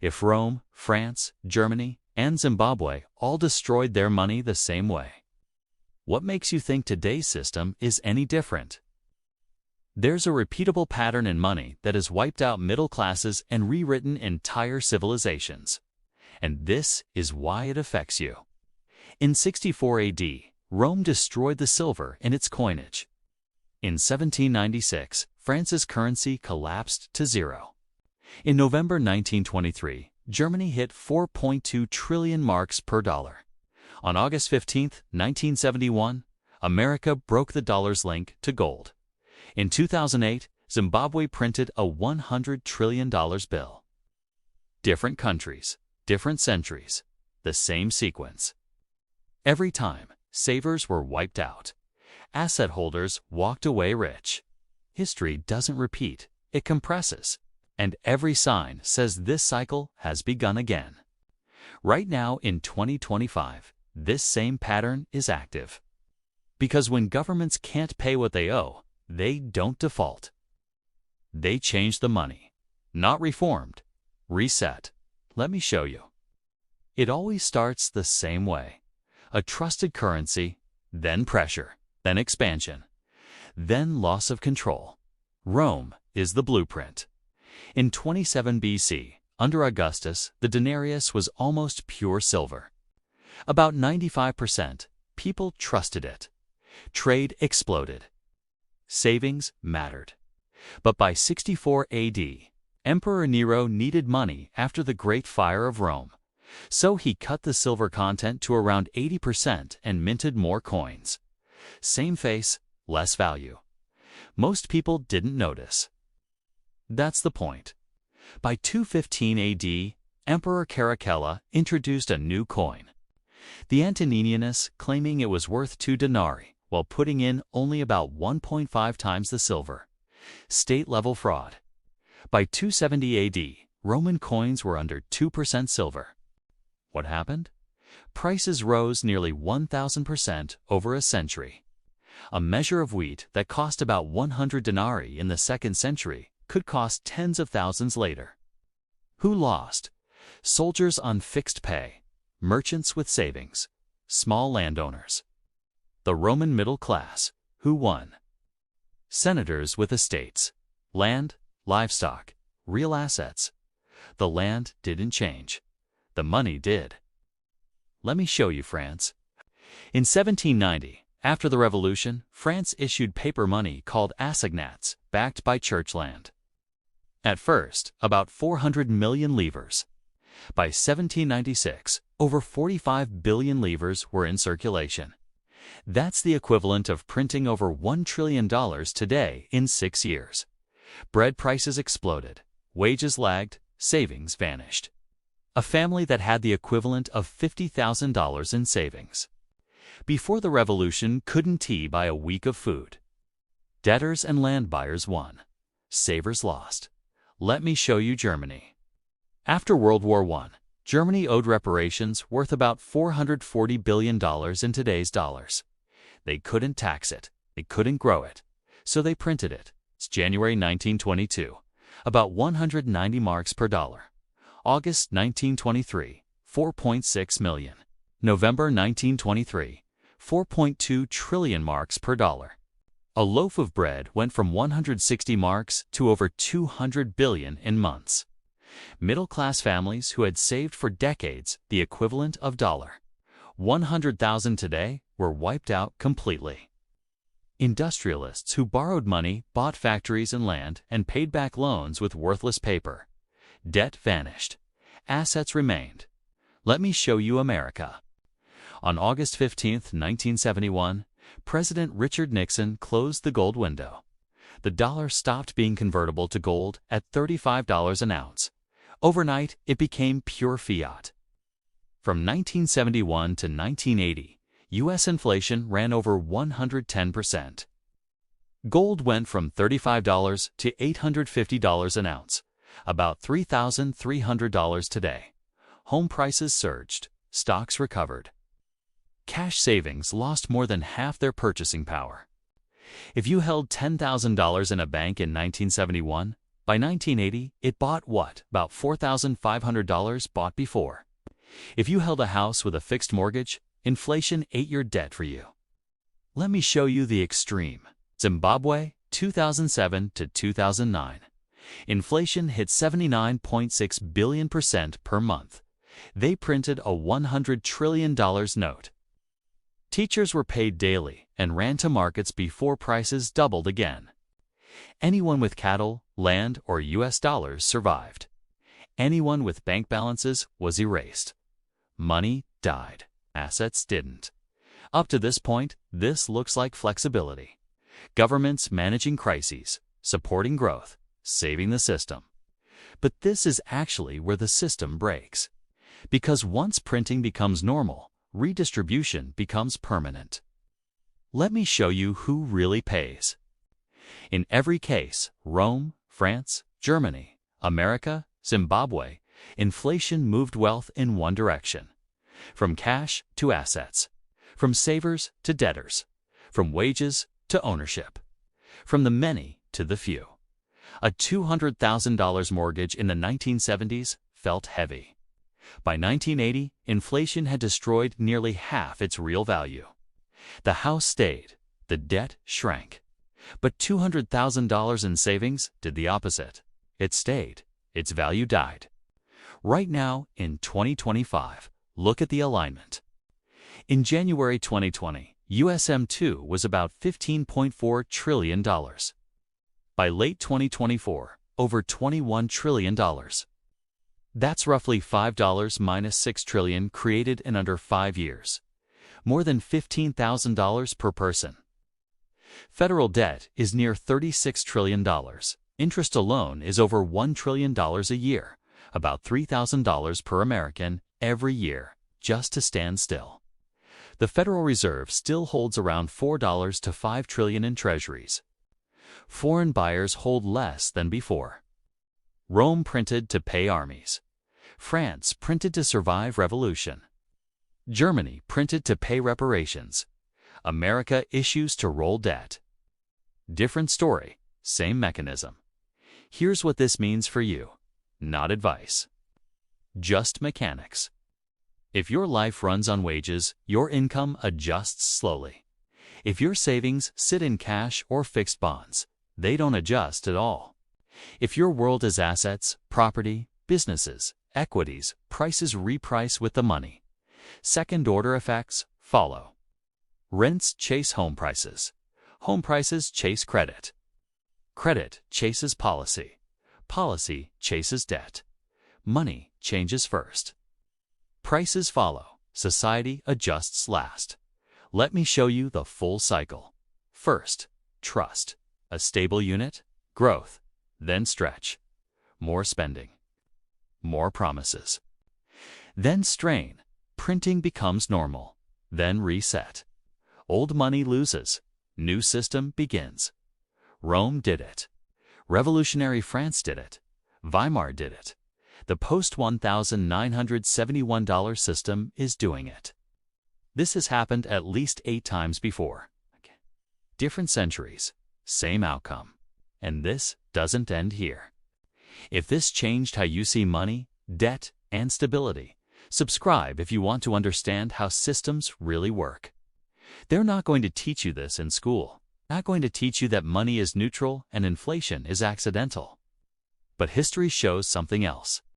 If Rome, France, Germany, and Zimbabwe all destroyed their money the same way, what makes you think today's system is any different? There's a repeatable pattern in money that has wiped out middle classes and rewritten entire civilizations. And this is why it affects you. In 64 AD, Rome destroyed the silver in its coinage. In 1796, France's currency collapsed to zero. In November 1923, Germany hit 4.2 trillion marks per dollar. On August 15, 1971, America broke the dollar's link to gold. In 2008, Zimbabwe printed a $100 trillion bill. Different countries, different centuries, the same sequence. Every time, savers were wiped out. Asset holders walked away rich. History doesn't repeat, it compresses. And every sign says this cycle has begun again. Right now in 2025, this same pattern is active. Because when governments can't pay what they owe, they don't default. They change the money. Not reformed. Reset. Let me show you. It always starts the same way. A trusted currency, then pressure, then expansion, then loss of control. Rome is the blueprint. In 27 BC, under Augustus, the denarius was almost pure silver. About 95%, people trusted it. Trade exploded. Savings mattered. But by 64 AD, Emperor Nero needed money after the Great Fire of Rome. So he cut the silver content to around 80% and minted more coins. Same face, less value. Most people didn't notice. That's the point. By 215 AD, Emperor Caracalla introduced a new coin, the Antoninianus, claiming it was worth 2 denarii, while putting in only about 1.5 times the silver. State-level fraud. By 270 AD, Roman coins were under 2% silver. What happened? Prices rose nearly 1,000% over a century. A measure of wheat that cost about 100 denarii in the 2nd century could cost tens of thousands later. Who lost? Soldiers on fixed pay, merchants with savings, small landowners. The Roman middle class, who won? Senators with estates, land, livestock, real assets. The land didn't change. The money did. Let me show you France. In 1790, after the Revolution, France issued paper money called assignats, backed by church land. At first, about 400 million livres. By 1796, over 45 billion livres were in circulation. That's the equivalent of printing over $1 trillion today in 6 years. Bread prices exploded, wages lagged, savings vanished. A family that had the equivalent of $50,000 in savings. Before the revolution, couldn't buy a week of food. Debtors and land buyers won. Savers lost. Let me show you Germany. After World War I, Germany owed reparations worth about $440 billion in today's dollars. They couldn't tax it. They couldn't grow it. So they printed it. It's January 1922. About 190 marks per dollar. August 1923, 4.6 million. November 1923, 4.2 trillion marks per dollar. A loaf of bread went from 160 marks to over 200 billion in months. Middle-class families who had saved for decades the equivalent of $100,000 today were wiped out completely. Industrialists who borrowed money bought factories and land and paid back loans with worthless paper. Debt vanished. Assets remained. Let me show you America. On August 15, 1971, President Richard Nixon closed the gold window. The dollar stopped being convertible to gold at $35 an ounce. Overnight, it became pure fiat. From 1971 to 1980, U.S. inflation ran over 110%. Gold went from $35 to $850 an ounce, about $3,300 today. Home prices surged, stocks recovered. Cash savings lost more than half their purchasing power. If you held $10,000 in a bank in 1971, By 1980, it bought what about $4,500 bought before. If you held a house with a fixed mortgage, inflation ate your debt for you. Let me show you the extreme. Zimbabwe, 2007 to 2009. Inflation hit 79.6 billion% per month. They printed a $100 trillion note. Teachers were paid daily and ran to markets before prices doubled again. Anyone with cattle, land, or US dollars survived. Anyone with bank balances was erased. Money died. Assets didn't. Up to this point, this looks like flexibility. Governments managing crises, supporting growth, saving the system. But this is actually where the system breaks. Because once printing becomes normal, redistribution becomes permanent. Let me show you who really pays. In every case, Rome, France, Germany, America, Zimbabwe, inflation moved wealth in one direction. From cash to assets. From savers to debtors. From wages to ownership. From the many to the few. A $200,000 mortgage in the 1970s felt heavy. By 1980, inflation had destroyed nearly half its real value. The house stayed, the debt shrank. But $200,000 in savings did the opposite. It stayed, its value died. Right now, in 2025, look at the alignment. In January 2020, USM2 was about $15.4 trillion. By late 2024, over $21 trillion. That's roughly $5 minus $6 trillion created in under 5 years. More than $15,000 per person. Federal debt is near $36 trillion. Interest alone is over $1 trillion a year, about $3,000 per American every year, just to stand still. The Federal Reserve still holds around $4 to $5 trillion in treasuries. Foreign buyers hold less than before. Rome printed to pay armies. France printed to survive revolution. Germany printed to pay reparations. America issues to roll debt. Different story, same mechanism. Here's what this means for you. Not advice. Just mechanics. If your life runs on wages, your income adjusts slowly. If your savings sit in cash or fixed bonds, they don't adjust at all. If your world is assets, property, businesses, equities, prices reprice with the money. Second-order effects follow. Rents chase home prices. Home prices chase credit. Credit chases policy. Policy chases debt. Money changes first. Prices follow. Society adjusts last. Let me show you the full cycle. First, trust. A stable unit, growth, then stretch. More spending. More promises. Then strain. Printing becomes normal. Then reset. Old money loses. New system begins. Rome did it. Revolutionary France did it. Weimar did it. The post-$1,971 system is doing it. This has happened at least 8 times before. Different centuries, same outcome. And this doesn't end here. If this changed how you see money, debt, and stability, subscribe if you want to understand how systems really work. They're not going to teach you this in school. Not going to teach you that money is neutral and inflation is accidental. But history shows something else.